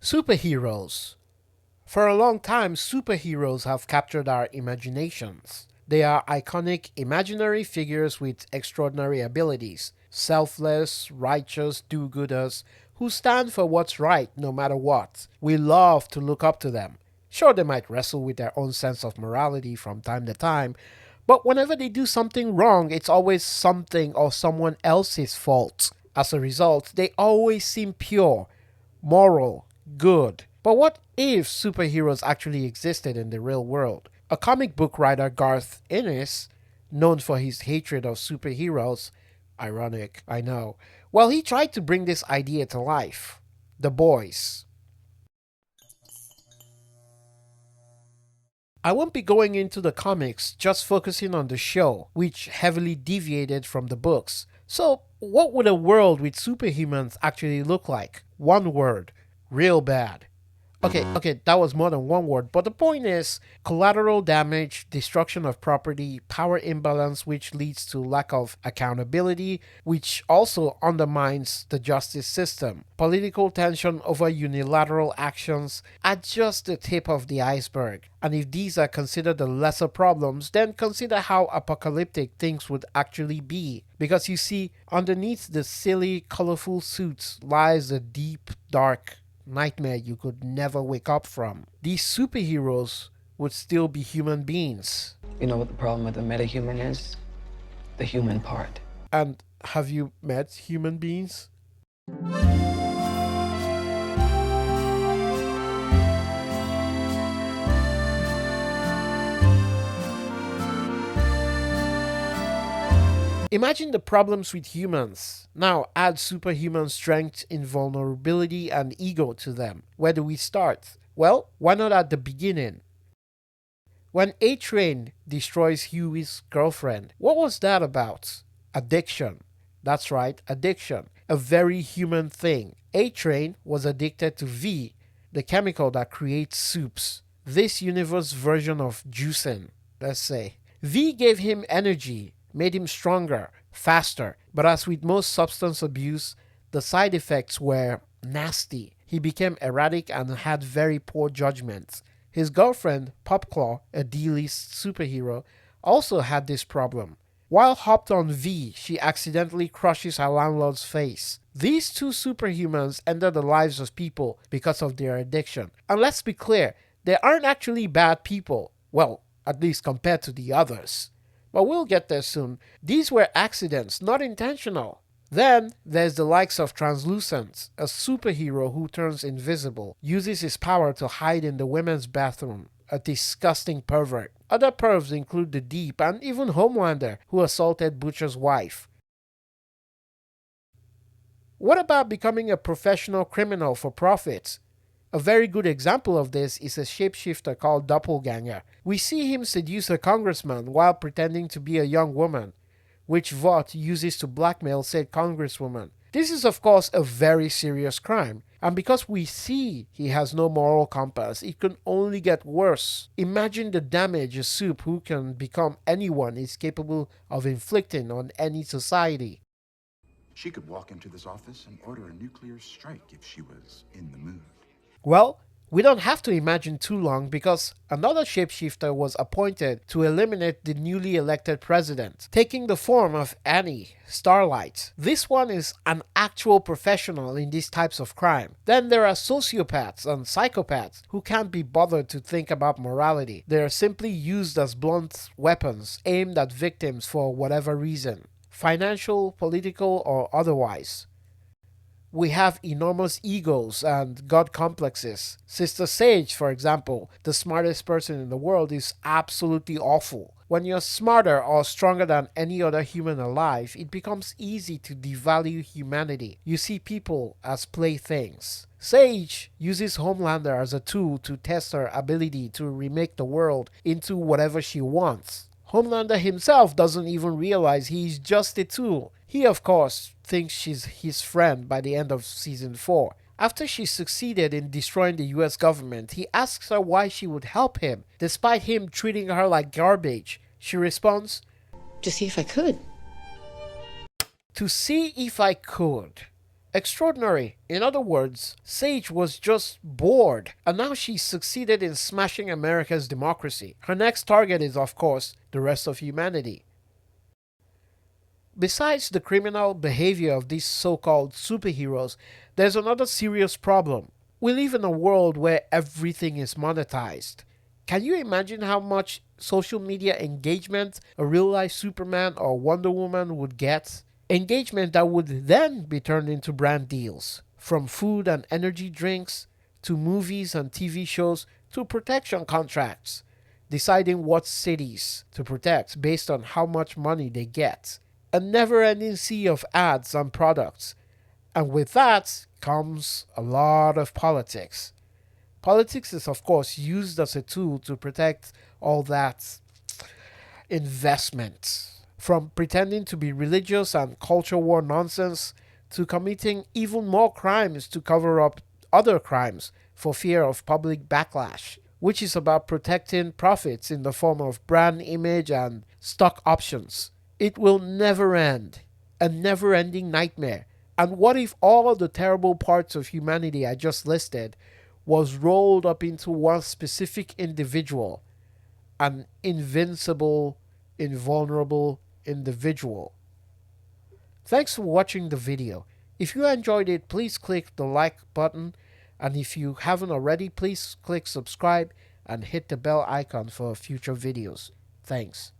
Superheroes. For a long time, superheroes have captured our imaginations. They are iconic imaginary figures with extraordinary abilities, selfless, righteous do gooders who stand for what's right no matter what. We love to look up to them. Sure, they might wrestle with their own sense of morality from time to time, but whenever they do something wrong, it's always something or someone else's fault. As a result, they always seem pure, moral, good. But what if superheroes actually existed in the real world? A comic book writer, Garth Ennis, known for his hatred of superheroes, ironic, I know, well, he tried to bring this idea to life. The Boys. I won't be going into the comics, just focusing on the show, which heavily deviated from the books. So, what would a world with superhumans actually look like? One word: real bad. Okay, that was more than one word, but the point is collateral damage, destruction of property, power imbalance, which leads to lack of accountability, which also undermines the justice system. Political tension over unilateral actions are just the tip of the iceberg. And if these are considered the lesser problems, then consider how apocalyptic things would actually be. Because you see, underneath the silly, colorful suits lies a deep, dark nightmare you could never wake up from. These superheroes would still be human beings. You know what the problem with the metahuman is? The human part. And have you met human beings? Imagine the problems with humans. Now add superhuman strength, invulnerability, and ego to them. Where do we start? Well, why not at the beginning? When A-Train destroys Huey's girlfriend, what was that about? Addiction. That's right, addiction. A very human thing. A-Train was addicted to V, the chemical that creates soups. This universe version of juicing, let's say. V gave him energy, made him stronger, faster. But as with most substance abuse, the side effects were nasty. He became erratic and had very poor judgment. His girlfriend, Popclaw, a D-list superhero, also had this problem. While hopped on V, she accidentally crushes her landlord's face. These two superhumans ended the lives of people because of their addiction. And let's be clear, they aren't actually bad people. Well, at least compared to the others. But we'll get there soon. These were accidents, not intentional. Then there's the likes of Translucent, a superhero who turns invisible, uses his power to hide in the women's bathroom, a disgusting pervert. Other pervs include the Deep and even Homelander, who assaulted Butcher's wife. What about becoming a professional criminal for profit? A very good example of this is a shapeshifter called Doppelganger. We see him seduce a congressman while pretending to be a young woman, which Vought uses to blackmail said congresswoman. This is of course a very serious crime, and because we see he has no moral compass, it can only get worse. Imagine the damage a soup who can become anyone is capable of inflicting on any society. She could walk into this office and order a nuclear strike if she was in the mood. Well, we don't have to imagine too long because another shapeshifter was appointed to eliminate the newly elected president, taking the form of Annie, Starlight. This one is an actual professional in these types of crime. Then there are sociopaths and psychopaths who can't be bothered to think about morality. They are simply used as blunt weapons aimed at victims for whatever reason, financial, political, or otherwise. We have enormous egos and god complexes. Sister Sage, for example, the smartest person in the world, is absolutely awful. When you're smarter or stronger than any other human alive, it becomes easy to devalue humanity. You see people as playthings. Sage uses Homelander as a tool to test her ability to remake the world into whatever she wants. Homelander himself doesn't even realize he's just a tool. He, of course, thinks she's his friend by the end of season 4. After she succeeded in destroying the US government, he asks her why she would help him, despite him treating her like garbage. She responds, To see if I could. "To see if I could." Extraordinary. In other words, Sage was just bored, and now she's succeeded in smashing America's democracy. Her next target is, of course, the rest of humanity. Besides the criminal behavior of these so-called superheroes, there's another serious problem. We live in a world where everything is monetized. Can you imagine how much social media engagement a real-life Superman or Wonder Woman would get? Engagement that would then be turned into brand deals, from food and energy drinks, to movies and TV shows, to protection contracts, deciding what cities to protect based on how much money they get. A never-ending sea of ads and products. And with that comes a lot of politics. Politics is, of course, used as a tool to protect all that investment. From pretending to be religious and culture war nonsense to committing even more crimes to cover up other crimes for fear of public backlash, which is about protecting profits in the form of brand image and stock options. It will never end. A never-ending nightmare. And what if all the terrible parts of humanity I just listed was rolled up into one specific individual? An invincible, invulnerable individual. Thanks for watching the video. If you enjoyed it, please click the like button. And if you haven't already, please click subscribe and hit the bell icon for future videos. Thanks.